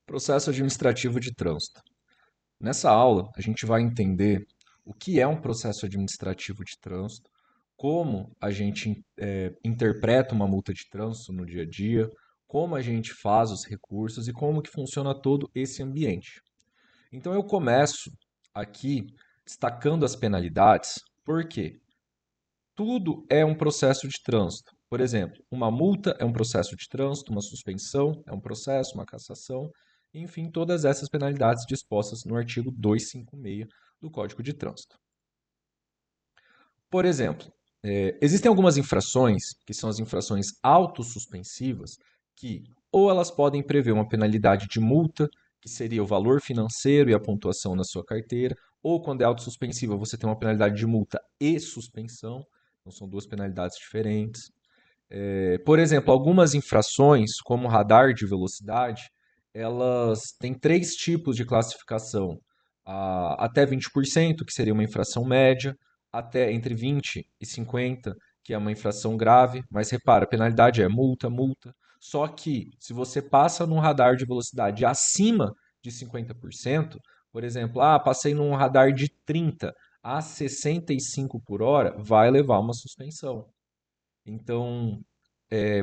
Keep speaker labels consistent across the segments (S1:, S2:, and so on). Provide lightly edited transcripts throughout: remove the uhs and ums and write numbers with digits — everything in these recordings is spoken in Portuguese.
S1: Processo administrativo de trânsito. Nessa aula, a gente vai entender o que é um processo administrativo de trânsito, como a gente interpreta uma multa de trânsito no dia a dia, como a gente faz os recursos e como que funciona todo esse ambiente. Então eu começo aqui destacando as penalidades, porque tudo é um processo de trânsito. Por exemplo, uma multa é um processo de trânsito, uma suspensão é um processo, uma cassação, enfim, todas essas penalidades dispostas no artigo 256 do Código de Trânsito. Por exemplo, existem algumas infrações, que são as infrações autossuspensivas, que ou elas podem prever uma penalidade de multa, que seria o valor financeiro e a pontuação na sua carteira, ou quando é autossuspensiva, você tem uma penalidade de multa e suspensão, então são duas penalidades diferentes. Por exemplo, algumas infrações, como radar de velocidade, elas têm três tipos de classificação. Até 20%, que seria uma infração média, até entre 20 e 50, que é uma infração grave, mas repara, a penalidade é multa, multa. Só que se você passa num radar de velocidade acima de 50%, por exemplo, passei num radar de 30 a 65 por hora, vai levar uma suspensão. Então,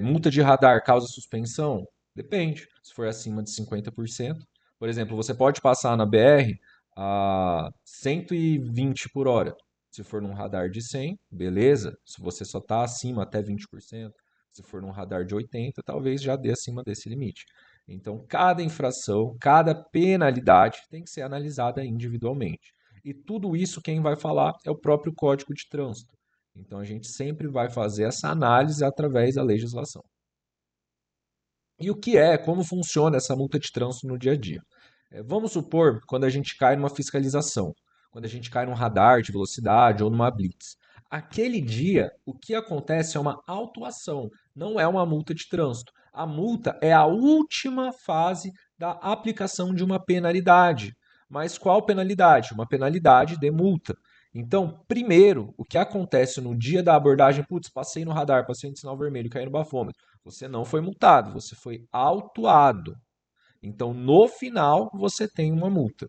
S1: multa de radar causa suspensão? Depende. Se for acima de 50%, por exemplo, você pode passar na BR a 120 por hora. Se for num radar de 100, beleza. Se você só está acima até 20%, se for num radar de 80, talvez já dê acima desse limite. Então, cada infração, cada penalidade tem que ser analisada individualmente. E tudo isso quem vai falar é o próprio Código de Trânsito. Então a gente sempre vai fazer essa análise através da legislação. E o que é, como funciona essa multa de trânsito no dia a dia? Vamos supor quando a gente cai numa fiscalização, quando a gente cai num radar de velocidade ou numa blitz. Aquele dia, o que acontece é uma autuação, não é uma multa de trânsito. A multa é a última fase da aplicação de uma penalidade. Mas qual penalidade? Uma penalidade de multa. Então, primeiro, o que acontece no dia da abordagem, putz, passei no radar, passei no sinal vermelho, caí no bafômetro. Você não foi multado, você foi autuado. Então, no final, você tem uma multa.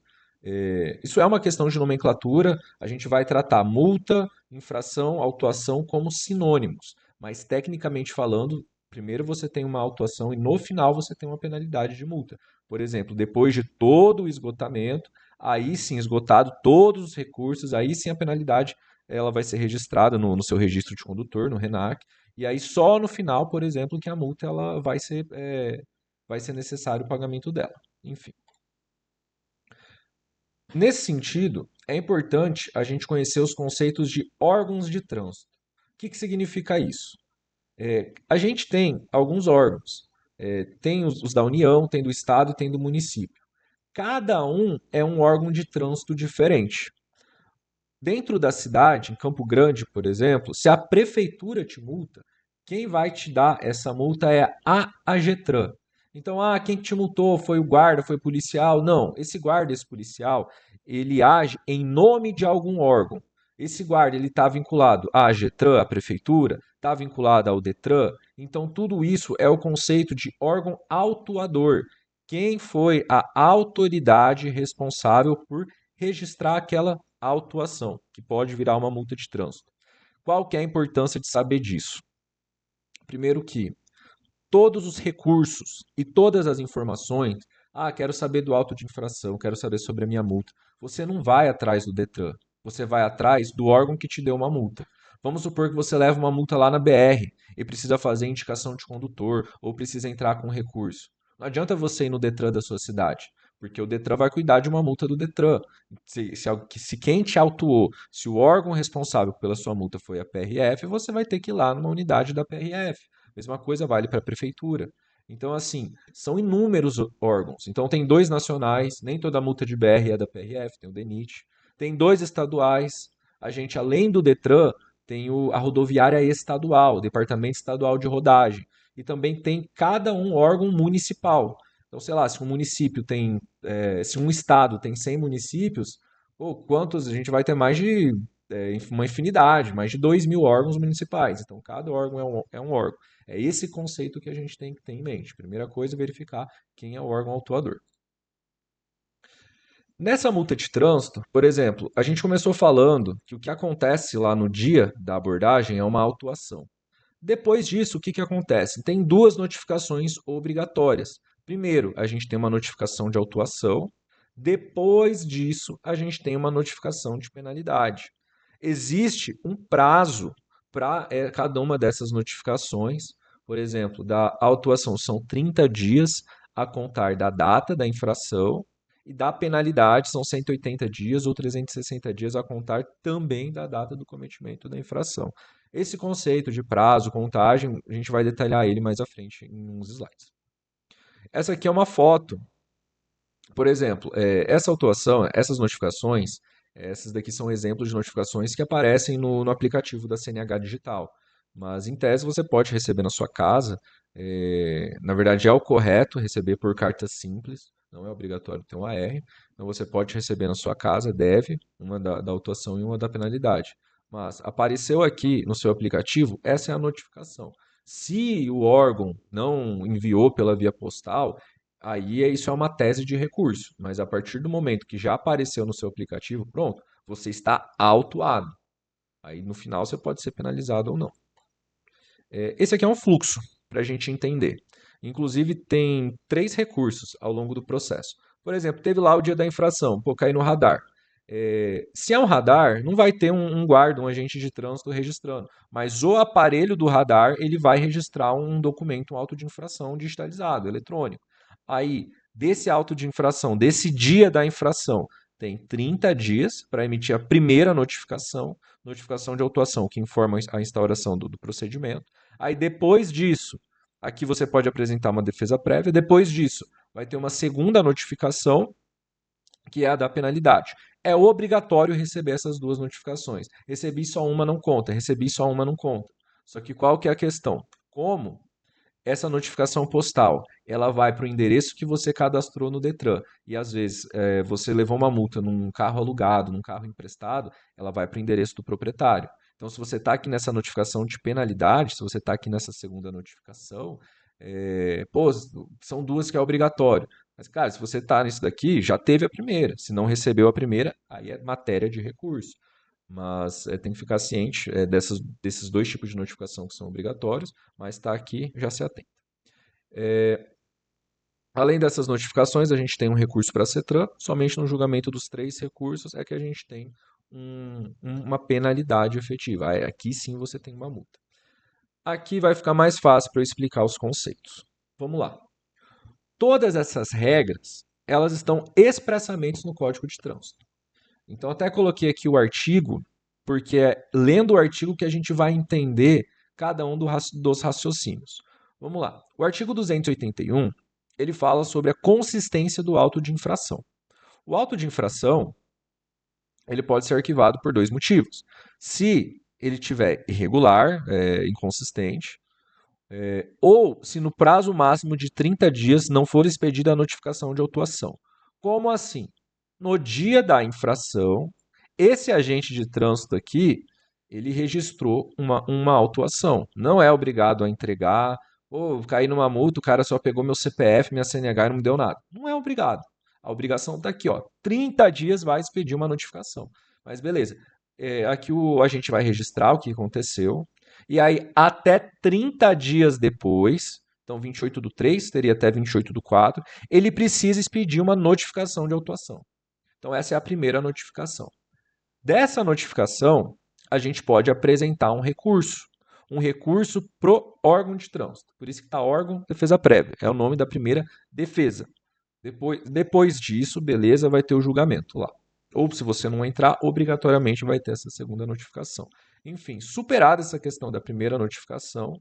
S1: Isso é uma questão de nomenclatura, a gente vai tratar multa, infração, autuação como sinônimos. Mas, tecnicamente falando, primeiro você tem uma autuação e no final você tem uma penalidade de multa. Por exemplo, depois de todo o esgotamento, aí sim, esgotado todos os recursos, aí sim a penalidade ela vai ser registrada no seu registro de condutor, no RENAC, e aí só no final, por exemplo, que a multa ela vai ser necessário o pagamento dela. Enfim. Nesse sentido, é importante a gente conhecer os conceitos de órgãos de trânsito. O que significa isso? A gente tem alguns órgãos. Tem os da União, tem do Estado e tem do município. Cada um é um órgão de trânsito diferente. Dentro da cidade, em Campo Grande, por exemplo, se a prefeitura te multa, quem vai te dar essa multa é a AGETRAN. Então, quem te multou foi o guarda, foi o policial? Não, esse guarda, esse policial, ele age em nome de algum órgão. Esse guarda, ele está vinculado à AGETRAN, à prefeitura, está vinculado ao DETRAN. Então, tudo isso é o conceito de órgão autuador. Quem foi a autoridade responsável por registrar aquela autuação, que pode virar uma multa de trânsito. Qual que é a importância de saber disso? Primeiro que todos os recursos e todas as informações, quero saber do auto de infração, quero saber sobre a minha multa. Você não vai atrás do Detran, você vai atrás do órgão que te deu uma multa. Vamos supor que você leva uma multa lá na BR e precisa fazer indicação de condutor ou precisa entrar com recurso. Não adianta você ir no Detran da sua cidade, porque o Detran vai cuidar de uma multa do Detran. Se quem te autuou, se o órgão responsável pela sua multa foi a PRF, você vai ter que ir lá numa unidade da PRF. Mesma coisa vale para a prefeitura. Então, assim, são inúmeros órgãos. Então, tem dois nacionais, nem toda multa de BR é da PRF, tem o DENIT. Tem dois estaduais. A gente, além do DETRAN, tem a rodoviária estadual, o Departamento Estadual de Rodagem. E também tem cada um órgão municipal. Então, sei lá, se um município tem, se um estado tem 100 municípios, quantos? A gente vai ter mais de uma infinidade, mais de 2.000 órgãos municipais. Então, cada órgão é um órgão. É esse conceito que a gente tem que ter em mente. Primeira coisa, verificar quem é o órgão autuador. Nessa multa de trânsito, por exemplo, a gente começou falando que o que acontece lá no dia da abordagem é uma autuação. Depois disso, o que acontece? Tem duas notificações obrigatórias. Primeiro, a gente tem uma notificação de autuação. Depois disso, a gente tem uma notificação de penalidade. Existe um prazo para cada uma dessas notificações. Por exemplo, da autuação são 30 dias a contar da data da infração e da penalidade são 180 dias ou 360 dias a contar também da data do cometimento da infração. Esse conceito de prazo, contagem, a gente vai detalhar ele mais à frente em uns slides. Essa aqui é uma foto. Por exemplo, essa autuação, essas notificações, essas daqui são exemplos de notificações que aparecem no aplicativo da CNH Digital. Mas, em tese, você pode receber na sua casa. Na verdade, é o correto receber por carta simples, não é obrigatório ter um AR. Então, você pode receber na sua casa, deve, uma da autuação e uma da penalidade. Mas apareceu aqui no seu aplicativo, essa é a notificação. Se o órgão não enviou pela via postal, aí isso é uma tese de recurso, mas a partir do momento que já apareceu no seu aplicativo, pronto, você está autuado. Aí no final você pode ser penalizado ou não. Esse aqui é um fluxo para a gente entender. Inclusive tem 3 recursos ao longo do processo. Por exemplo, teve lá o dia da infração, pô, cair no radar. Se é um radar, não vai ter um guarda, um agente de trânsito registrando, mas o aparelho do radar ele vai registrar um documento, um auto de infração digitalizado, eletrônico. Aí, desse auto de infração, desse dia da infração, tem 30 dias para emitir a primeira notificação, notificação de autuação, que informa a instauração do procedimento. Aí, depois disso, aqui você pode apresentar uma defesa prévia. Depois disso, vai ter uma segunda notificação, que é a da penalidade. É obrigatório receber essas duas notificações. Recebi só uma, não conta. Recebi só uma, não conta. Só que qual que é a questão? Como essa notificação postal ela vai para o endereço que você cadastrou no Detran e às vezes você levou uma multa num carro alugado, num carro emprestado, ela vai para o endereço do proprietário. Então, se você está aqui nessa notificação de penalidade, se você está aqui nessa segunda notificação, pô, são duas que é obrigatório. Mas, cara, se você está nisso daqui, já teve a primeira. Se não recebeu a primeira, aí é matéria de recurso. Mas tem que ficar ciente desses dois tipos de notificação que são obrigatórios, mas está aqui, já se atenta. Além dessas notificações, a gente tem um recurso para a CETRAN. Somente no julgamento dos 3 recursos é que a gente tem uma penalidade efetiva. Aqui sim você tem uma multa. Aqui vai ficar mais fácil para eu explicar os conceitos. Vamos lá. Todas essas regras, elas estão expressamente no Código de Trânsito. Então, até coloquei aqui o artigo, porque é lendo o artigo que a gente vai entender cada um dos raciocínios. Vamos lá. O artigo 281, ele fala sobre a consistência do auto de infração. O auto de infração, ele pode ser arquivado por 2 motivos. Se ele tiver irregular, inconsistente, ou se no prazo máximo de 30 dias não for expedida a notificação de autuação. Como assim? No dia da infração, esse agente de trânsito aqui, ele registrou uma autuação. Não é obrigado a entregar, ou caí numa multa, o cara só pegou meu CPF, minha CNH e não me deu nada. Não é obrigado. A obrigação está aqui, ó. 30 dias vai expedir uma notificação. Mas beleza. Aqui a gente vai registrar o que aconteceu. E aí, até 30 dias depois, então 28/3, teria até 28/4, ele precisa expedir uma notificação de autuação. Então, essa é a primeira notificação. Dessa notificação, a gente pode apresentar um recurso. Um recurso pro órgão de trânsito. Por isso que está órgão defesa prévia. É o nome da primeira defesa. Depois disso, beleza, vai ter o julgamento lá. Ou se você não entrar, obrigatoriamente vai ter essa segunda notificação. Enfim, superada essa questão da primeira notificação,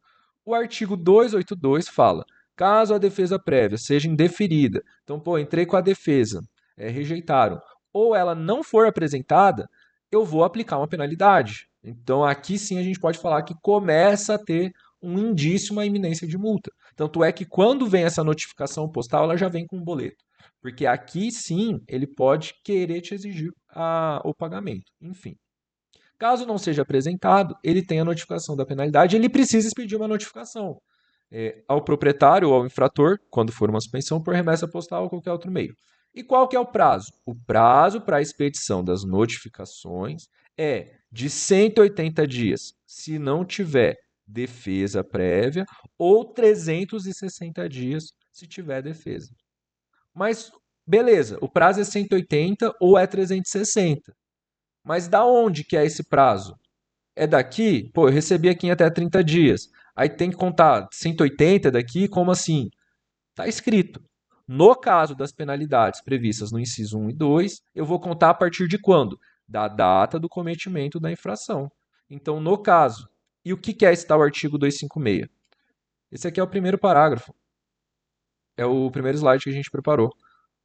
S1: o artigo 282 fala: caso a defesa prévia seja indeferida, então, pô, entrei com a defesa, rejeitaram, ou ela não for apresentada, eu vou aplicar uma penalidade. Então, aqui sim a gente pode falar que começa a ter um indício, uma iminência de multa. Tanto é que quando vem essa notificação postal, ela já vem com um boleto. Porque aqui sim ele pode querer te exigir o pagamento. Enfim. Caso não seja apresentado, ele tem a notificação da penalidade, ele precisa expedir uma notificação ao proprietário ou ao infrator, quando for uma suspensão, por remessa postal ou qualquer outro meio. E qual que é o prazo? O prazo para a expedição das notificações é de 180 dias, se não tiver defesa prévia, ou 360 dias, se tiver defesa. Mas, beleza, o prazo é 180 ou é 360. Mas da onde que é esse prazo? É daqui? Pô, eu recebi aqui em até 30 dias. Aí tem que contar 180 daqui? Como assim? Está escrito. No caso das penalidades previstas no inciso 1 e 2, eu vou contar a partir de quando? Da data do cometimento da infração. Então, no caso, e o que é esse tal artigo 256? Esse aqui é o primeiro parágrafo. É o primeiro slide que a gente preparou.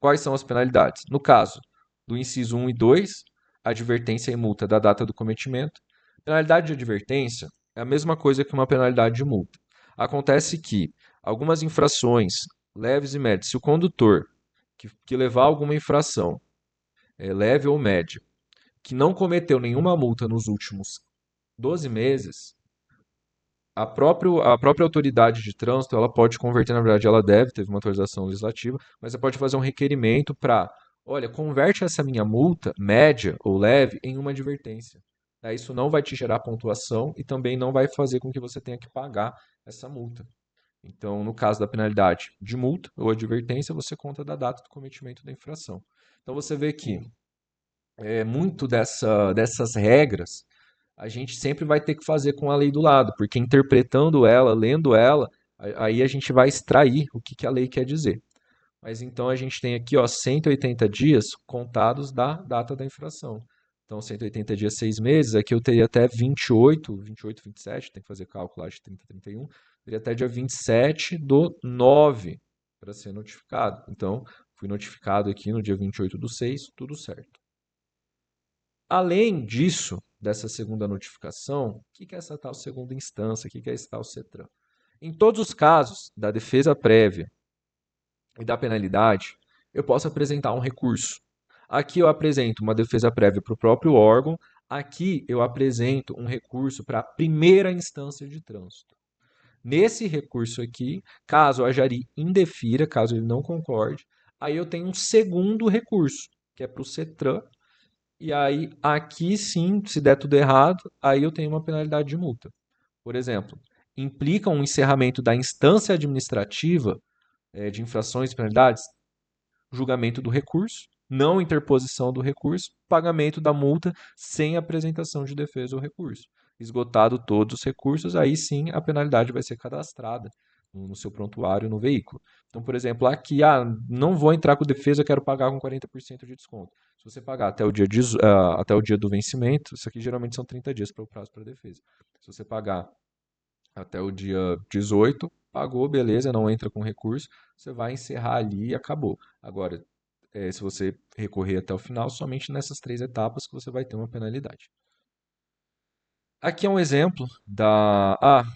S1: Quais são as penalidades? No caso do inciso 1 e 2, advertência e multa da data do cometimento. Penalidade de advertência é a mesma coisa que uma penalidade de multa. Acontece que algumas infrações leves e médias, se o condutor que levar alguma infração, leve ou média, que não cometeu nenhuma multa nos últimos 12 meses, a própria autoridade de trânsito, ela pode converter, na verdade, ela deve, teve uma autorização legislativa, mas você pode fazer um requerimento para, olha, converte essa minha multa, média ou leve, em uma advertência. Isso não vai te gerar pontuação e também não vai fazer com que você tenha que pagar essa multa. Então, no caso da penalidade de multa ou advertência, você conta da data do cometimento da infração. Então, você vê que muito dessas regras a gente sempre vai ter que fazer com a lei do lado, porque interpretando ela, lendo ela, aí a gente vai extrair o que a lei quer dizer. Mas então a gente tem aqui, ó, 180 dias contados da data da infração. Então, 180 dias, 6 meses, aqui eu teria até 28, 27, tem que fazer cálculo lá de 30, 31, teria até dia 27/9 para ser notificado. Então, fui notificado aqui no dia 28/6, tudo certo. Além disso, dessa segunda notificação, o que é essa tal segunda instância? O que é esse tal CETRAN? Em todos os casos da defesa prévia e da penalidade, eu posso apresentar um recurso. Aqui eu apresento uma defesa prévia para o próprio órgão, aqui eu apresento um recurso para a primeira instância de trânsito. Nesse recurso aqui, caso a Jari indefira, caso ele não concorde, aí eu tenho um segundo recurso, que é para o CETRAN. E aí, aqui sim, se der tudo errado, aí eu tenho uma penalidade de multa. Por exemplo, implica um encerramento da instância administrativa de infrações e penalidades, julgamento do recurso, não interposição do recurso, pagamento da multa sem apresentação de defesa ou recurso. Esgotado todos os recursos, aí sim a penalidade vai ser cadastrada no seu prontuário no veículo. Então, por exemplo, aqui, não vou entrar com defesa, eu quero pagar com 40% de desconto. Se você pagar até o dia do vencimento, isso aqui geralmente são 30 dias para o prazo para defesa. Se você pagar até o dia 18, pagou, beleza, não entra com recurso, você vai encerrar ali e acabou. Agora, se você recorrer até o final, somente nessas 3 etapas que você vai ter uma penalidade. Aqui é um exemplo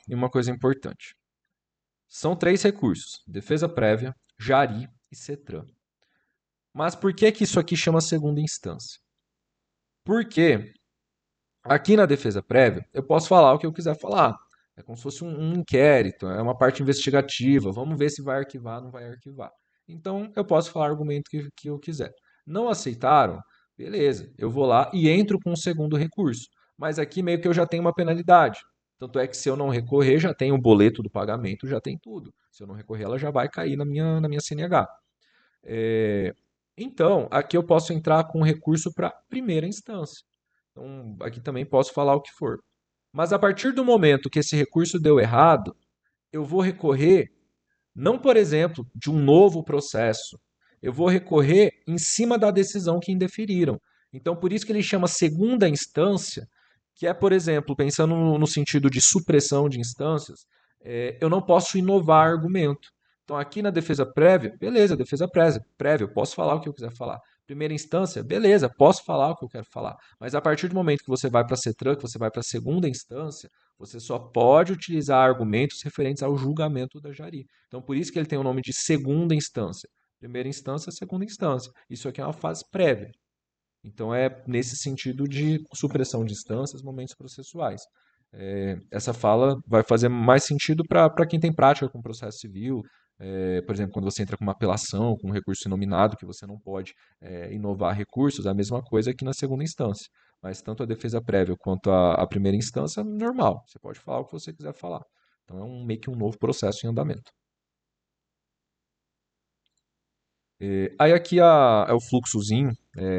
S1: e uma coisa importante. São 3 recursos: defesa prévia, Jari e CETRAN. Mas por que isso aqui chama segunda instância? Porque aqui na defesa prévia, eu posso falar o que eu quiser falar. É como se fosse um inquérito, é uma parte investigativa. Vamos ver se vai arquivar ou não vai arquivar. Então, eu posso falar o argumento que eu quiser. Não aceitaram? Beleza, eu vou lá e entro com um segundo recurso. Mas aqui meio que eu já tenho uma penalidade. Tanto é que se eu não recorrer, já tem o boleto do pagamento, já tem tudo. Se eu não recorrer, ela já vai cair na minha CNH. Então, aqui eu posso entrar com recurso para primeira instância. Então, aqui também posso falar o que for. Mas a partir do momento que esse recurso deu errado, eu vou recorrer, não, por exemplo, de um novo processo. Eu vou recorrer em cima da decisão que indeferiram. Então, por isso que ele chama segunda instância, que é, por exemplo, pensando no sentido de supressão de instâncias, eu não posso inovar argumento. Então, aqui na defesa prévia, beleza, defesa prévia, eu posso falar o que eu quiser falar. Primeira instância, beleza, posso falar o que eu quero falar. Mas a partir do momento que você vai para a CETRAN, que você vai para a segunda instância, você só pode utilizar argumentos referentes ao julgamento da Jari. Então, por isso que ele tem o nome de segunda instância. Primeira instância, segunda instância. Isso aqui é uma fase prévia. Então, é nesse sentido de supressão de instâncias, momentos processuais. Essa fala vai fazer mais sentido para quem tem prática com processo civil, Por exemplo, quando você entra com uma apelação, com um recurso inominado, que você não pode inovar recursos, é a mesma coisa aqui na segunda instância. Mas tanto a defesa prévia quanto a primeira instância, normal. Você pode falar o que você quiser falar. Então é meio que um novo processo em andamento. Aí aqui é o fluxozinho.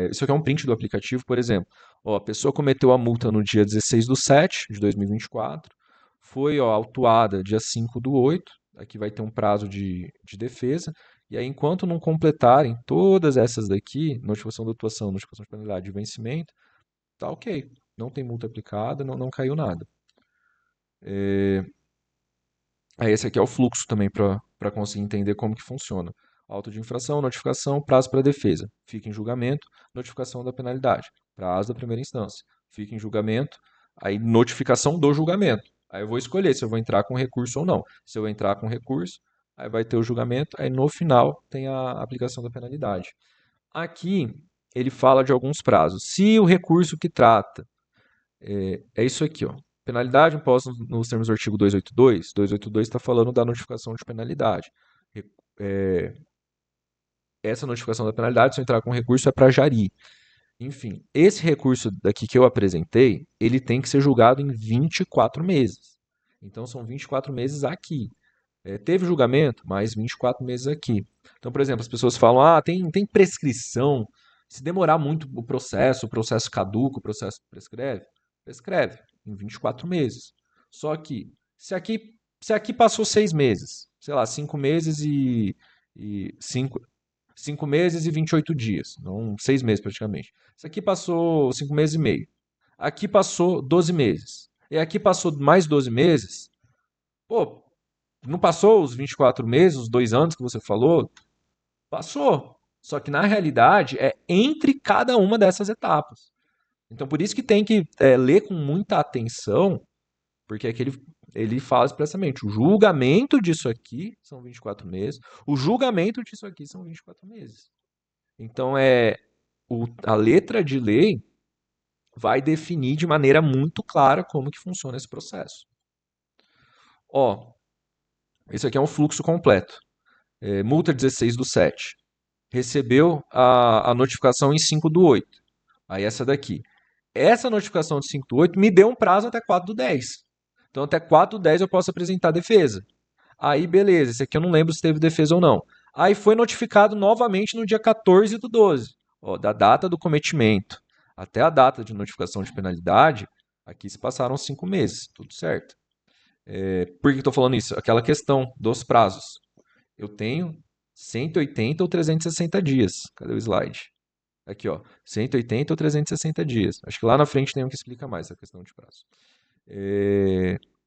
S1: Isso aqui é um print do aplicativo, por exemplo. Ó, a pessoa cometeu a multa no dia 16/7 de 2024, foi autuada dia 5/8, aqui vai ter um prazo de defesa, e aí enquanto não completarem todas essas daqui, notificação de atuação, notificação de penalidade e vencimento, tá ok. Não tem multa aplicada, não caiu nada. Aí esse aqui é o fluxo também para conseguir entender como que funciona. Auto de infração, notificação, prazo para defesa. Fica em julgamento, notificação da penalidade. Prazo da primeira instância. Fica em julgamento, aí notificação do julgamento. Aí eu vou escolher se eu vou entrar com recurso ou não. Se eu entrar com recurso, aí vai ter o julgamento, aí no final tem a aplicação da penalidade. Aqui ele fala de alguns prazos. Se o recurso que trata é isso aqui, ó. Penalidade imposta nos termos do artigo 282. 282 está falando da notificação de penalidade. É, essa notificação da penalidade, se eu entrar com recurso, é para jari. Enfim, esse recurso daqui que eu apresentei, ele tem que ser julgado em 24 meses. Então, são 24 meses aqui. Teve julgamento, mais 24 meses aqui. Então, por exemplo, as pessoas falam, tem prescrição. Se demorar muito o processo caduca, o processo prescreve. Prescreve em 24 meses. Só que, se aqui passou 6 meses, sei lá, 5 meses e 5 meses e 28 dias, não 6 meses praticamente. Isso aqui passou 5 meses e meio. Aqui passou 12 meses. E aqui passou mais 12 meses. Pô, não passou os 24 meses, os 2 anos que você falou? Passou. Só que na realidade é entre cada uma dessas etapas. Então por isso que tem que ler com muita atenção, porque aqui ele fala expressamente, o julgamento disso aqui são 24 meses, o julgamento disso aqui são 24 meses. Então a letra de lei vai definir de maneira muito clara como que funciona esse processo. Ó, esse aqui é um fluxo completo. Multa 16/7. Recebeu a notificação em 5/8. Aí essa daqui. Essa notificação de 5/8 me deu um prazo até 4/10. Então até 4/10 eu posso apresentar defesa. Aí beleza, esse aqui eu não lembro se teve defesa ou não. Aí foi notificado novamente no dia 14/12, da data do cometimento até a data de notificação de penalidade, aqui se passaram 5 meses, tudo certo. Por que estou falando isso? Aquela questão dos prazos. Eu tenho 180 ou 360 dias. Cadê o slide? Aqui, ó, 180 ou 360 dias. Acho que lá na frente tem um que explica mais a questão de prazo.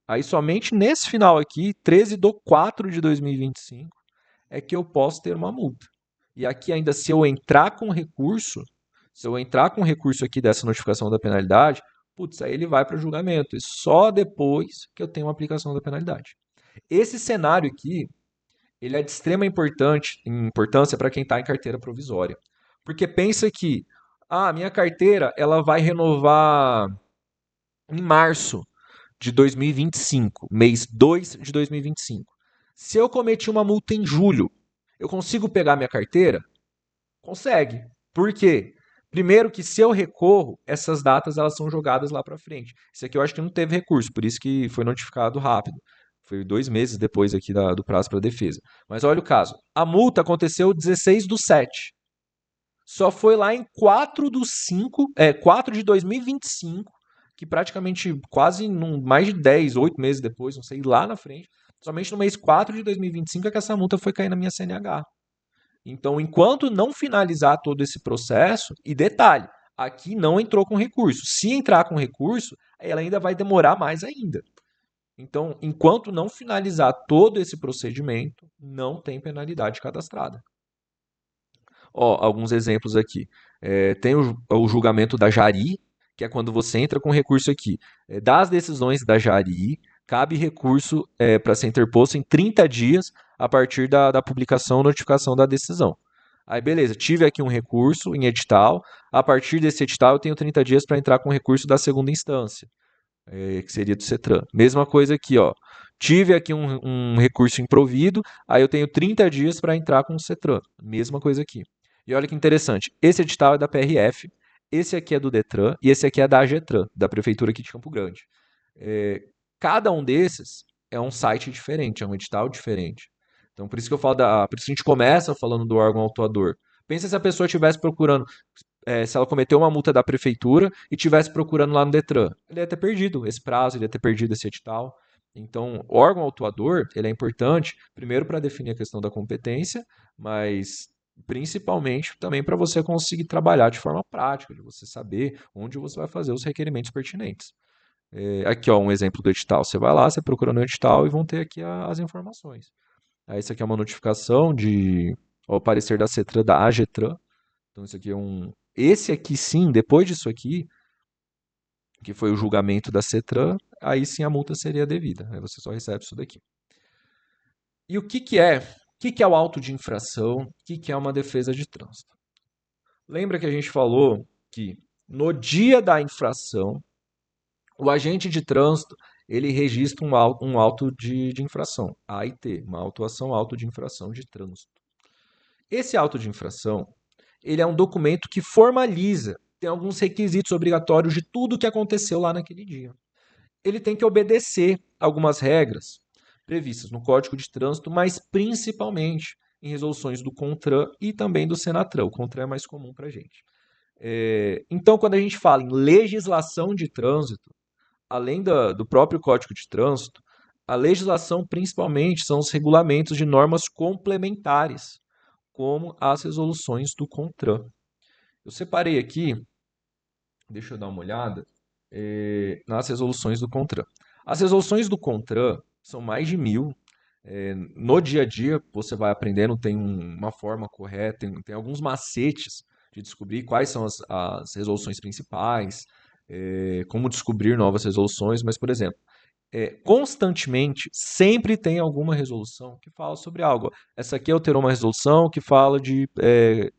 S1: Aí somente nesse final aqui, 13/4 de 2025, é que eu posso ter uma multa. E aqui ainda, se eu entrar com recurso, aqui dessa notificação da penalidade, putz, aí ele vai para julgamento. E só depois que eu tenho uma aplicação da penalidade. Esse cenário aqui, ele é de extrema importância para quem está em carteira provisória. Porque pensa que a minha carteira ela vai renovar em março de 2025, mês 2 de 2025. Se eu cometi uma multa em julho, eu consigo pegar minha carteira? Consegue. Por quê? Primeiro que se eu recorro, essas datas elas são jogadas lá para frente. Isso aqui eu acho que não teve recurso, por isso que foi notificado rápido. Foi 2 meses depois aqui do prazo para defesa. Mas olha o caso. A multa aconteceu 16/7. Só foi lá em 4 de 2025, que praticamente quase mais de 10, 8 meses depois, não sei, lá na frente. Somente no mês 4 de 2025 é que essa multa foi cair na minha CNH. Então, enquanto não finalizar todo esse processo, e detalhe, aqui não entrou com recurso. Se entrar com recurso, ela ainda vai demorar mais ainda. Então, enquanto não finalizar todo esse procedimento, não tem penalidade cadastrada. Alguns exemplos aqui. Tem o julgamento da jari, que é quando você entra com recurso aqui. Das decisões da jari, cabe recurso para ser interposto em 30 dias a partir da publicação ou notificação da decisão. Aí, beleza, tive aqui um recurso em edital. A partir desse edital, eu tenho 30 dias para entrar com recurso da segunda instância, que seria do CETRAN. Mesma coisa aqui, ó. tive aqui um recurso improvido, aí eu tenho 30 dias para entrar com o CETRAN. Mesma coisa aqui. E olha que interessante, esse edital é da PRF, esse aqui é do DETRAN e esse aqui é da AGETRAN, da Prefeitura aqui de Campo Grande. Cada um desses é um site diferente, é um edital diferente. Então, por isso que eu falo por isso que a gente começa falando do órgão autuador. Pensa se a pessoa estivesse procurando, se ela cometeu uma multa da prefeitura e estivesse procurando lá no Detran. Ele ia ter perdido esse prazo, ele ia ter perdido esse edital. Então, o órgão autuador, ele é importante, primeiro para definir a questão da competência, mas principalmente também para você conseguir trabalhar de forma prática, de você saber onde você vai fazer os requerimentos pertinentes. Aqui, ó, um exemplo do edital. Você vai lá, você procura no edital e vão ter aqui as informações. Aí, isso aqui é uma notificação ao parecer da CETRAN, da AGETRAN. Então, isso aqui é um. Esse aqui sim, depois disso aqui, que foi o julgamento da CETRAN, aí sim a multa seria devida. Aí você só recebe isso daqui. E o que, que é? O que é o auto de infração? O que é uma defesa de trânsito? Lembra que a gente falou que no dia da infração, o agente de trânsito ele registra um auto de infração, AIT, uma autuação auto de infração de trânsito. Esse auto de infração ele é um documento que formaliza, tem alguns requisitos obrigatórios de tudo que aconteceu lá naquele dia. Ele tem que obedecer algumas regras previstas no Código de Trânsito, mas principalmente em resoluções do CONTRAN e também do SENATRAN. O CONTRAN é mais comum para a gente. Então, quando a gente fala em legislação de trânsito, além do próprio Código de Trânsito, a legislação principalmente são os regulamentos de normas complementares, como as resoluções do CONTRAN. Eu separei aqui, deixa eu dar uma olhada, nas resoluções do CONTRAN. As resoluções do CONTRAN são mais de 1000. No dia a dia, você vai aprendendo, tem uma forma correta, tem alguns macetes de descobrir quais são as resoluções principais, como descobrir novas resoluções, mas, por exemplo, constantemente, sempre tem alguma resolução que fala sobre algo. Essa aqui alterou uma resolução que fala de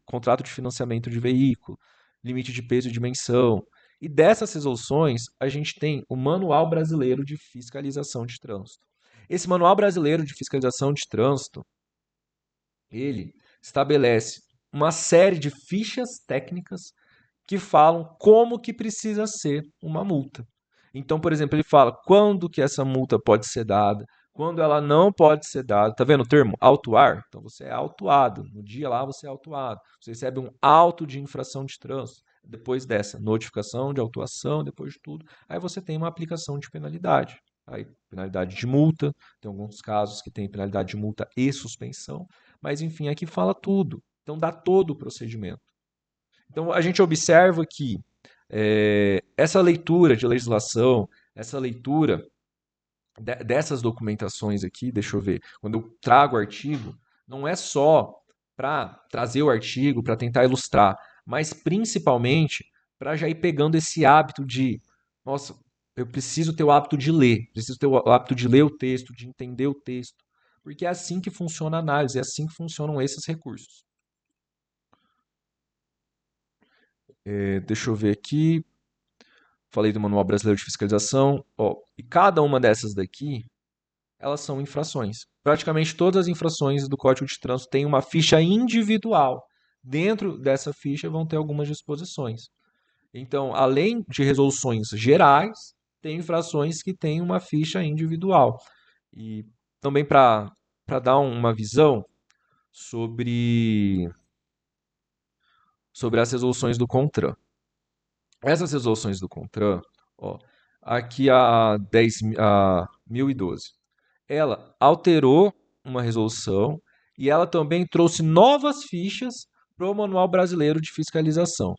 S1: contrato de financiamento de veículo, limite de peso e dimensão. E dessas resoluções, a gente tem o Manual Brasileiro de Fiscalização de Trânsito. Esse Manual Brasileiro de Fiscalização de Trânsito, ele estabelece uma série de fichas técnicas que falam como que precisa ser uma multa. Então, por exemplo, ele fala quando que essa multa pode ser dada, quando ela não pode ser dada. Tá vendo o termo autuar? Então você é autuado. No dia lá você é autuado. Você recebe um auto de infração de trânsito. Depois dessa notificação de autuação, depois de tudo, aí você tem uma aplicação de penalidade. Aí, penalidade de multa, tem alguns casos que tem penalidade de multa e suspensão, mas enfim, aqui fala tudo. Então dá todo o procedimento. Então a gente observa que essa leitura de legislação, essa leitura dessas documentações aqui, deixa eu ver, quando eu trago o artigo, não é só para trazer o artigo, para tentar ilustrar, mas principalmente para já ir pegando esse hábito de, nossa, eu preciso ter o hábito de ler, preciso ter o hábito de ler o texto, de entender o texto, porque é assim que funciona a análise, é assim que funcionam esses recursos. Deixa eu ver aqui. Falei do Manual Brasileiro de Fiscalização. Ó, e cada uma dessas daqui, elas são infrações. Praticamente todas as infrações do Código de Trânsito têm uma ficha individual. Dentro dessa ficha vão ter algumas disposições. Então, além de resoluções gerais, tem infrações que têm uma ficha individual. E também para dar uma visão sobre as resoluções do CONTRAN. Essas resoluções do CONTRAN, ó, aqui a 1012, ela alterou uma resolução e ela também trouxe novas fichas para o Manual Brasileiro de Fiscalização.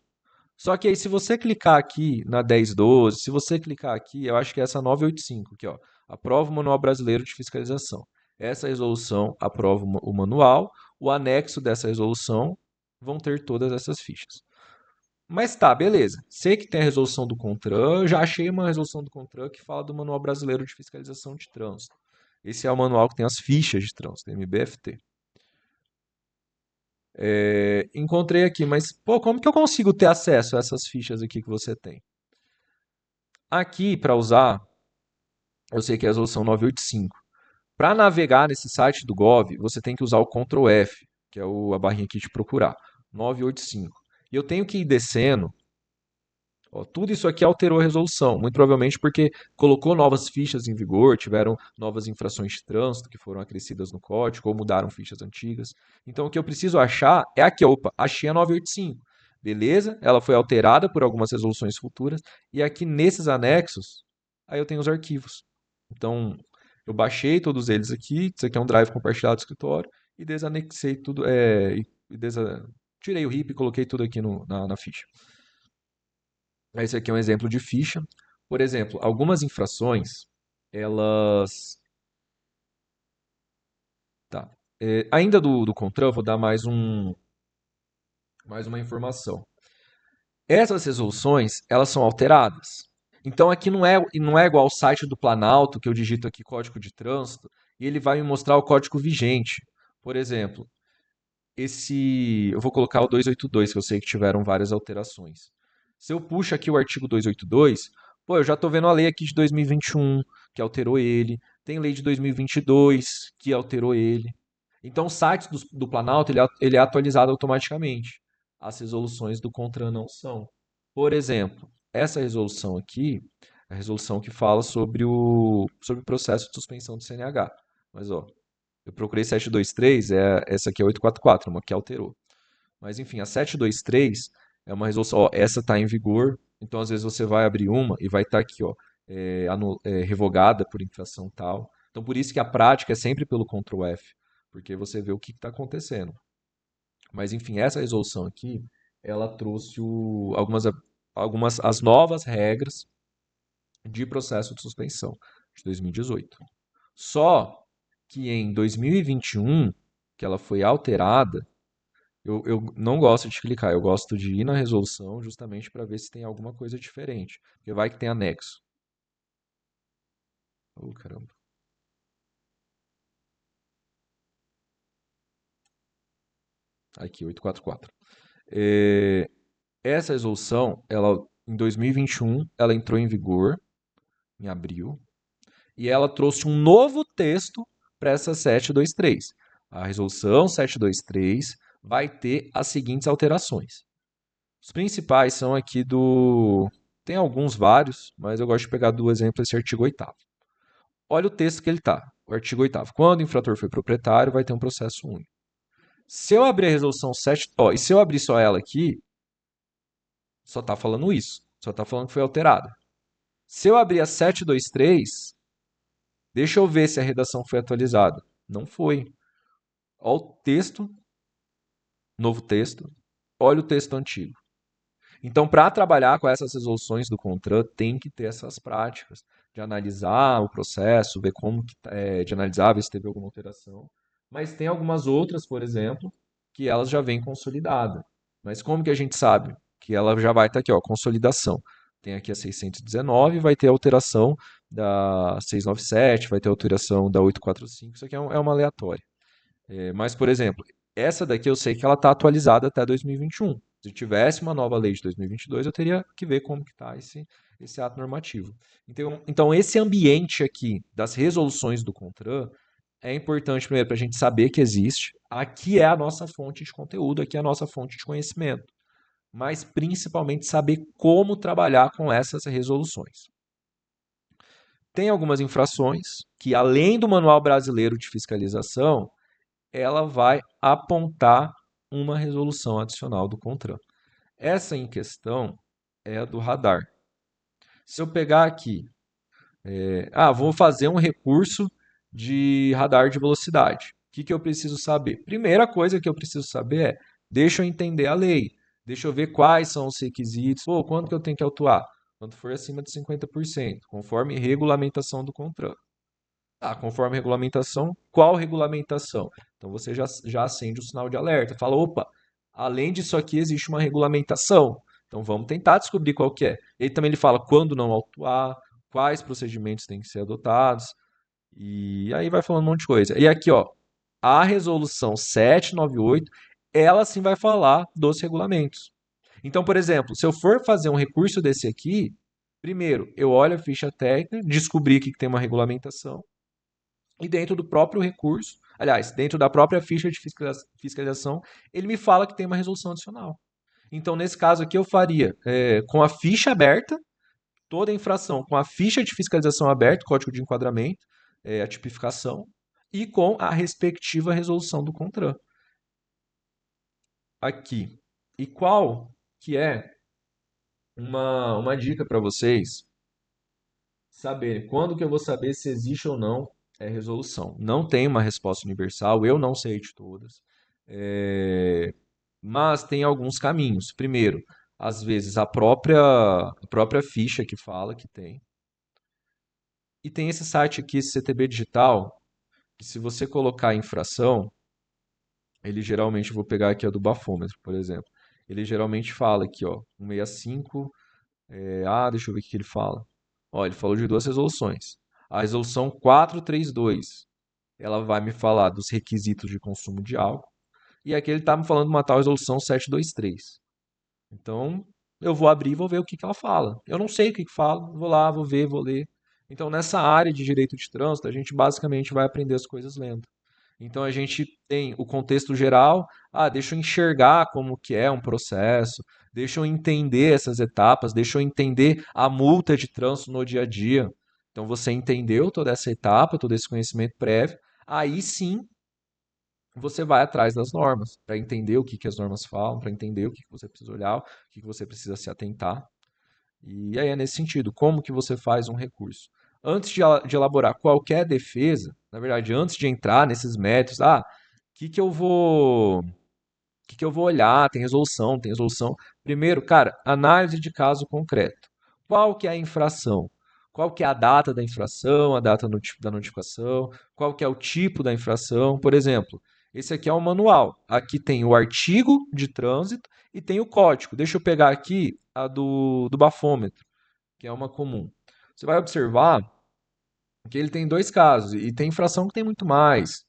S1: Só que aí, se você clicar aqui na 1012, se você clicar aqui, eu acho que é essa 985, aqui, ó, aprova o Manual Brasileiro de Fiscalização. Essa resolução aprova o manual, o anexo dessa resolução vão ter todas essas fichas. Mas tá, beleza. Sei que tem a resolução do CONTRAN, já achei uma resolução do CONTRAN que fala do Manual Brasileiro de Fiscalização de Trânsito. Esse é o manual que tem as fichas de trânsito, MBFT. Encontrei aqui, mas pô, como que eu consigo ter acesso a essas fichas aqui que você tem? Aqui, para usar, eu sei que é a resolução 985. Para navegar nesse site do Gov, você tem que usar o Ctrl F, que é a barrinha aqui de procurar, 985. E eu tenho que ir descendo. Ó, tudo isso aqui alterou a resolução, muito provavelmente porque colocou novas fichas em vigor, tiveram novas infrações de trânsito que foram acrescidas no código ou mudaram fichas antigas. Então o que eu preciso achar é aqui, opa, achei a 985. Beleza, ela foi alterada por algumas resoluções futuras e aqui nesses anexos, aí eu tenho os arquivos. Então eu baixei todos eles aqui, isso aqui é um drive compartilhado do escritório e desanexei tudo, tirei o RIP e coloquei tudo aqui na ficha. Esse aqui é um exemplo de ficha. Por exemplo, algumas infrações, elas. Tá. Ainda do Contran, vou dar mais uma informação. Essas resoluções, elas são alteradas. Então aqui não é igual ao site do Planalto, que eu digito aqui código de trânsito, e ele vai me mostrar o código vigente. Por exemplo, eu vou colocar o 282, que eu sei que tiveram várias alterações. Se eu puxo aqui o artigo 282, pô, eu já estou vendo a lei aqui de 2021, que alterou ele. Tem lei de 2022, que alterou ele. Então, o site do Planalto, ele é atualizado automaticamente. As resoluções do CONTRAN não são. Por exemplo, essa resolução aqui, é a resolução que fala sobre o processo de suspensão do CNH. Mas, ó, eu procurei 723, essa aqui é 844, uma que alterou. Mas enfim, a 723 é uma resolução, ó, essa está em vigor, então às vezes você vai abrir uma e vai estar aqui, ó, revogada por infração tal. Então por isso que a prática é sempre pelo Ctrl F, porque você vê o que está acontecendo. Mas enfim, essa resolução aqui, ela trouxe algumas as novas regras de processo de suspensão de 2018. Só que em 2021, que ela foi alterada, eu não gosto de clicar, eu gosto de ir na resolução justamente para ver se tem alguma coisa diferente. Porque vai que tem anexo. Oh, caramba. Aqui, 844. Essa resolução, em 2021, ela entrou em vigor, em abril, e ela trouxe um novo texto para essa 723. A resolução 723 vai ter as seguintes alterações. Os principais são aqui do. Tem alguns vários, mas eu gosto de pegar do exemplo esse artigo 8º. Olha o texto que ele está. O artigo 8º. Quando o infrator foi proprietário, vai ter um processo único. Se eu abrir a resolução 7, ó, e se eu abrir só ela aqui, só está falando isso. Só está falando que foi alterada. Se eu abrir a 723, deixa eu ver se a redação foi atualizada. Não foi. Olha o texto, novo texto. Olha o texto antigo. Então, para trabalhar com essas resoluções do CONTRAN, tem que ter essas práticas de analisar o processo, ver como de analisar, ver se teve alguma alteração. Mas tem algumas outras, por exemplo, que elas já vêm consolidada. Mas como que a gente sabe que ela já vai estar aqui, ó, consolidação? Tem aqui a 619, vai ter a alteração da 697, vai ter a alteração da 845, isso aqui é uma aleatória. Mas, por exemplo, essa daqui eu sei que ela está atualizada até 2021. Se tivesse uma nova lei de 2022, eu teria que ver como que está esse ato normativo. Então, esse ambiente aqui das resoluções do CONTRAN é importante, primeiro, para a gente saber que existe. Aqui é a nossa fonte de conteúdo, aqui é a nossa fonte de conhecimento. Mas, principalmente, saber como trabalhar com essas resoluções. Tem algumas infrações que, além do Manual Brasileiro de Fiscalização, ela vai apontar uma resolução adicional do CONTRAN. Essa em questão é a do radar. Se eu pegar aqui, vou fazer um recurso de radar de velocidade. O que eu preciso saber? Primeira coisa que eu preciso saber é, deixa eu entender a lei, deixa eu ver quais são os requisitos, quanto que eu tenho que autuar? Quando for acima de 50%, conforme regulamentação do CONTRAN. Conforme regulamentação, qual regulamentação? Então você já acende o sinal de alerta. Fala, opa, além disso aqui existe uma regulamentação. Então vamos tentar descobrir qual que é. Ele também fala quando não autuar, quais procedimentos têm que ser adotados. E aí vai falando um monte de coisa. E aqui, ó, a resolução 798, ela sim vai falar dos regulamentos. Então, por exemplo, se eu for fazer um recurso desse aqui, primeiro, eu olho a ficha técnica, descobri que tem uma regulamentação. E dentro do próprio recurso, aliás, dentro da própria ficha de fiscalização, ele me fala que tem uma resolução adicional. Então, nesse caso aqui, eu faria com a ficha aberta, toda a infração com a ficha de fiscalização aberta, código de enquadramento, a tipificação, e com a respectiva resolução do CONTRAN. Aqui. E qual que é uma dica para vocês saberem quando que eu vou saber se existe ou não resolução. Não tem uma resposta universal, eu não sei de todas, mas tem alguns caminhos. Primeiro, às vezes a própria ficha que fala que tem. E tem esse site aqui, esse CTB Digital, que se você colocar infração, ele geralmente, vou pegar aqui a do bafômetro, por exemplo, ele geralmente fala aqui, ó, 165, deixa eu ver o que ele fala. Ó, ele falou de duas resoluções. A resolução 432, ela vai me falar dos requisitos de consumo de álcool, e aqui ele está me falando de uma tal resolução 723. Então, eu vou abrir e vou ver o que ela fala. Eu não sei o que fala, vou lá, vou ver, vou ler. Então, nessa área de direito de trânsito, a gente basicamente vai aprender as coisas lendo. Então, a gente tem o contexto geral, deixa eu enxergar como que é um processo, deixa eu entender essas etapas, deixa eu entender a multa de trânsito no dia a dia. Então, você entendeu toda essa etapa, todo esse conhecimento prévio, aí sim você vai atrás das normas, para entender o que as normas falam, para entender o que você precisa olhar, o que você precisa se atentar. E aí é nesse sentido, como que você faz um recurso? Antes de elaborar qualquer defesa, na verdade, antes de entrar nesses métodos, o que eu vou olhar? Tem resolução, tem resolução. Primeiro, cara, análise de caso concreto. Qual que é a infração? Qual que é a data da infração, a data da notificação? Qual que é o tipo da infração? Por exemplo, esse aqui é um manual. Aqui tem o artigo de trânsito e tem o código. Deixa eu pegar aqui a do bafômetro, que é uma comum. Você vai observar que ele tem dois casos, e tem infração que tem muito mais.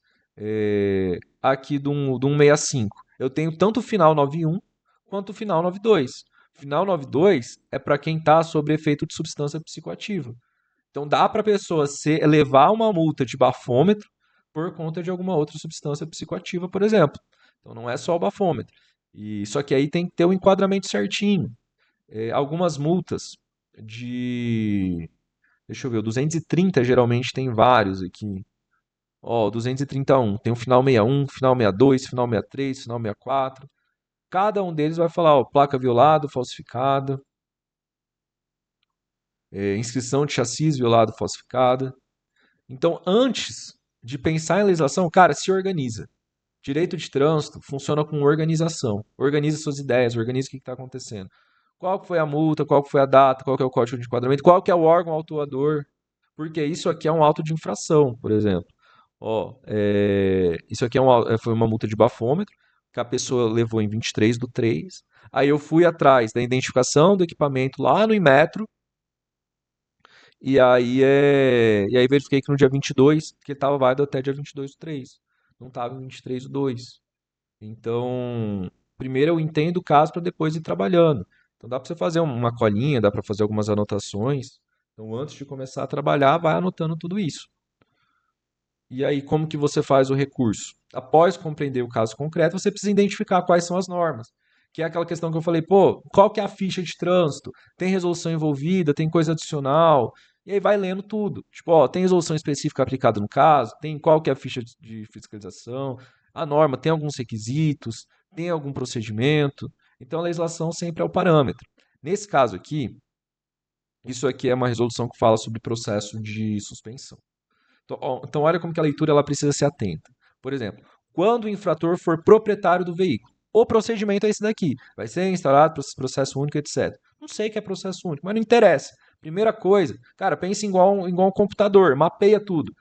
S1: Aqui do 165, eu tenho tanto o final 91 quanto o final 92. O final 92 é para quem está sob efeito de substância psicoativa. Então dá para a pessoa levar uma multa de bafômetro por conta de alguma outra substância psicoativa, por exemplo. Então não é só o bafômetro. Só que aí tem que ter o enquadramento certinho. Algumas multas de Deixa eu ver, o 230 geralmente tem vários aqui. Ó, o 231 tem o final 61, final 62, final 63, final 64. Cada um deles vai falar, ó, placa violada, falsificada, inscrição de chassis violado, falsificada. Então, antes de pensar em legislação, cara, se organiza. Direito de trânsito funciona com organização. Organiza suas ideias, organiza o que está acontecendo. Qual que foi a multa, qual que foi a data, qual que é o código de enquadramento, qual que é o órgão autuador, porque isso aqui é um auto de infração, por exemplo. Ó, isso aqui foi uma multa de bafômetro, que a pessoa levou em 23/3. Aí eu fui atrás da identificação do equipamento lá no Inmetro, e aí verifiquei que no dia 22, que ele estava válido até dia 22/3. Não estava em 23/2. Então, primeiro eu entendo o caso para depois ir trabalhando. Então dá para você fazer uma colinha, dá para fazer algumas anotações. Então, antes de começar a trabalhar, vai anotando tudo isso. E aí, como que você faz o recurso? Após compreender o caso concreto, você precisa identificar quais são as normas. Que é aquela questão que eu falei, pô, qual que é a ficha de trânsito? Tem resolução envolvida? Tem coisa adicional? E aí vai lendo tudo. Tipo, ó, tem resolução específica aplicada no caso? Tem qual que é a ficha de fiscalização? A norma tem alguns requisitos? Tem algum procedimento? Então, a legislação sempre é o parâmetro. Nesse caso aqui, isso aqui é uma resolução que fala sobre processo de suspensão. Então, olha como que a leitura ela precisa ser atenta. Por exemplo, quando o infrator for proprietário do veículo, o procedimento é esse daqui. Vai ser instaurado processo único, etc. Não sei o que é processo único, mas não interessa. Primeira coisa, cara, pense igual um computador, mapeia tudo.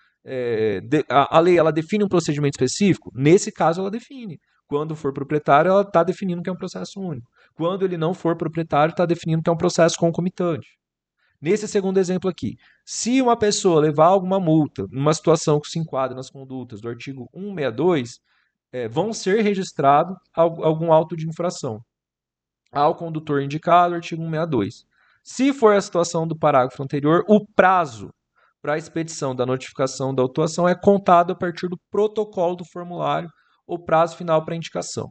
S1: A lei ela define um procedimento específico? Nesse caso, ela define. Quando for proprietário, ela está definindo que é um processo único. Quando ele não for proprietário, está definindo que é um processo concomitante. Nesse segundo exemplo aqui, se uma pessoa levar alguma multa numa situação que se enquadra nas condutas do artigo 162, vão ser registrado algum auto de infração ao condutor indicado, artigo 162. Se for a situação do parágrafo anterior, o prazo para a expedição da notificação da autuação é contado a partir do protocolo do formulário ou prazo final para indicação. O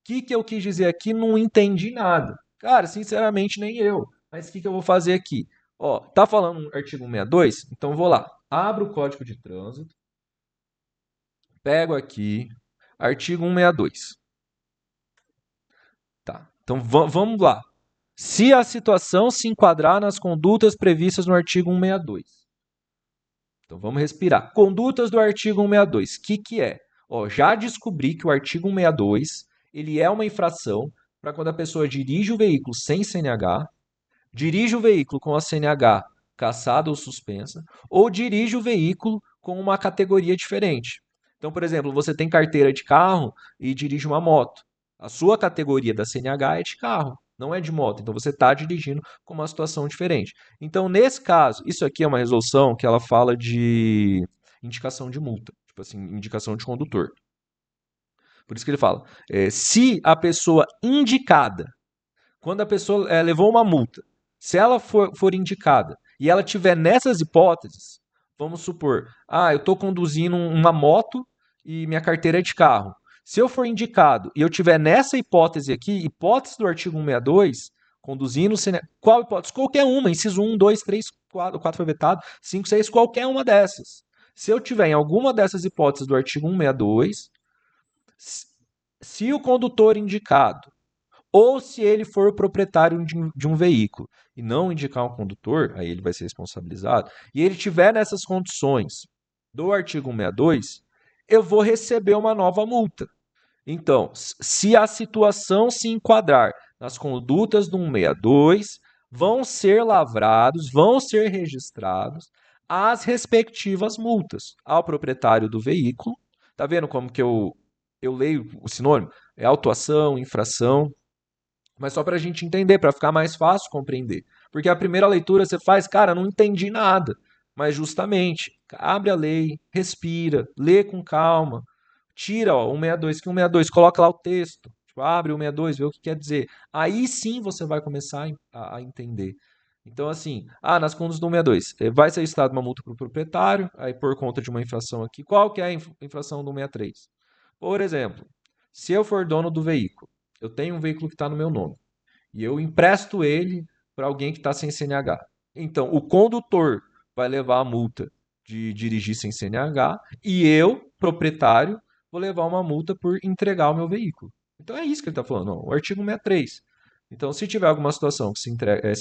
S1: que eu quis dizer aqui? Não entendi nada. Cara, sinceramente, nem eu. Mas o que eu vou fazer aqui? Ó, tá falando no artigo 162? Então vou lá. Abro o Código de Trânsito. Pego aqui, artigo 162. Tá. Então vamos lá. Se a situação se enquadrar nas condutas previstas no artigo 162. Então vamos respirar. Condutas do artigo 162. O que é? Ó, já descobri que o artigo 162 ele é uma infração para quando a pessoa dirige o veículo sem CNH, dirige o veículo com a CNH cassada ou suspensa, ou dirige o veículo com uma categoria diferente. Então, por exemplo, você tem carteira de carro e dirige uma moto. A sua categoria da CNH é de carro, não é de moto. Então, você está dirigindo com uma situação diferente. Então, nesse caso, isso aqui é uma resolução que ela fala de indicação de multa, tipo assim, indicação de condutor. Por isso que ele fala, se a pessoa indicada, quando a pessoa levou uma multa, se ela for indicada e ela tiver nessas hipóteses, vamos supor, eu estou conduzindo uma moto e minha carteira é de carro. Se eu for indicado e eu tiver nessa hipótese aqui, hipótese do artigo 162, conduzindo, qual hipótese? Qualquer uma, inciso 1, 2, 3, 4 foi vetado, 5, 6, qualquer uma dessas. Se eu tiver em alguma dessas hipóteses do artigo 162, se o condutor indicado ou se ele for proprietário de um veículo e não indicar um condutor, aí ele vai ser responsabilizado, e ele tiver nessas condições do artigo 162, eu vou receber uma nova multa. Então, se a situação se enquadrar nas condutas do 162, vão ser lavrados, vão ser registrados as respectivas multas ao proprietário do veículo. Tá vendo como que eu leio o sinônimo? É autuação, infração, mas só para a gente entender, para ficar mais fácil compreender. Porque a primeira leitura você faz, cara, não entendi nada. Mas justamente, abre a lei, respira, lê com calma, tira 162, que 162, coloca lá o texto, tipo, abre o 162, vê o que quer dizer. Aí sim você vai começar a entender. Então, assim, nas contas do 162, vai ser registrada uma multa para o proprietário, aí por conta de uma infração aqui. Qual que é a infração do 163? Por exemplo, se eu for dono do veículo, eu tenho um veículo que está no meu nome e eu empresto ele para alguém que está sem CNH. Então, o condutor vai levar a multa de dirigir sem CNH e eu, proprietário, vou levar uma multa por entregar o meu veículo. Então é isso que ele está falando, o artigo 163. Então, se tiver alguma situação que se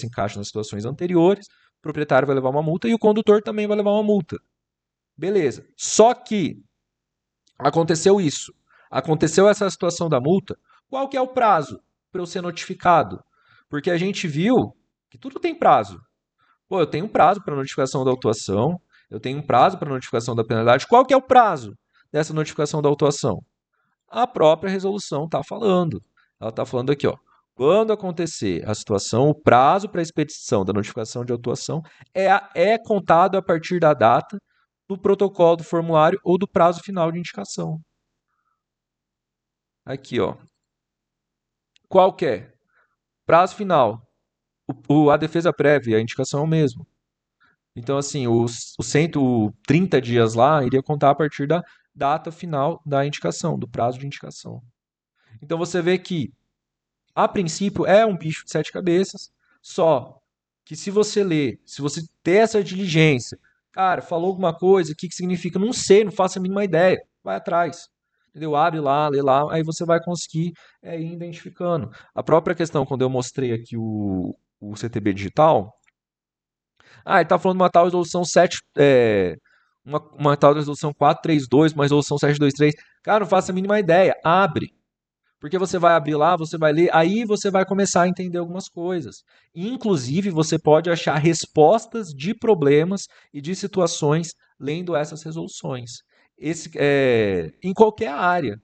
S1: encaixa nas situações anteriores, o proprietário vai levar uma multa e o condutor também vai levar uma multa. Beleza. Só que aconteceu isso. Aconteceu essa situação da multa. Qual que é o prazo para eu ser notificado? Porque a gente viu que tudo tem prazo. Pô, eu tenho um prazo para notificação da autuação, eu tenho um prazo para notificação da penalidade. Qual que é o prazo dessa notificação da autuação? A própria resolução está falando. Ela está falando aqui, ó. Quando acontecer a situação, o prazo para expedição da notificação de autuação é contado a partir da data do protocolo do formulário ou do prazo final de indicação. Aqui, ó. Qual que é? Prazo final. A defesa prévia, a indicação é o mesmo. Então, assim, os 130 dias lá iria contar a partir da data final da indicação, do prazo de indicação. Então, você vê que, a princípio, é um bicho de 7 cabeças, só que se você ler, se você ter essa diligência, cara, falou alguma coisa, o que significa? Não sei, não faço a mínima ideia. Vai atrás. Entendeu? Abre lá, lê lá, aí você vai conseguir ir identificando. A própria questão, quando eu mostrei aqui o CTB digital, ele está falando de uma tal resolução 7, uma tal resolução 432, uma resolução 723. Cara, não faço a mínima ideia. Abre. Porque você vai abrir lá, você vai ler, aí você vai começar a entender algumas coisas. Inclusive, você pode achar respostas de problemas e de situações lendo essas resoluções. Em qualquer área.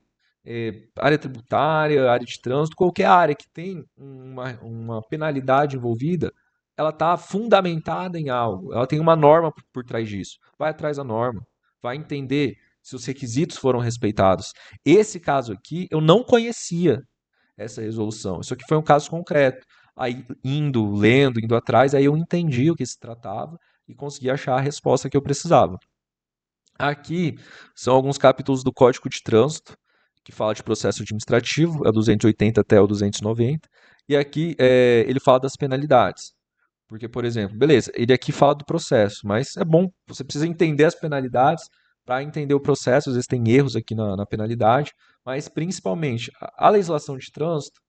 S1: Área tributária, área de trânsito, qualquer área que tem uma penalidade envolvida, ela está fundamentada em algo. Ela tem uma norma por trás disso. Vai atrás da norma. Vai entender se os requisitos foram respeitados. Esse caso aqui, eu não conhecia essa resolução. Isso aqui foi um caso concreto. Aí, lendo, indo atrás, aí eu entendi o que se tratava e consegui achar a resposta que eu precisava. Aqui são alguns capítulos do Código de Trânsito, que fala de processo administrativo, é o 280 até o 290, e aqui ele fala das penalidades. Porque, por exemplo, beleza, ele aqui fala do processo, mas é bom, você precisa entender as penalidades para entender o processo, às vezes tem erros aqui na penalidade, mas principalmente a legislação de trânsito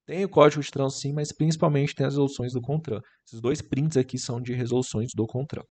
S1: tem o Código de Trânsito sim, mas principalmente tem as resoluções do CONTRAN. Esses dois prints aqui são de resoluções do CONTRAN.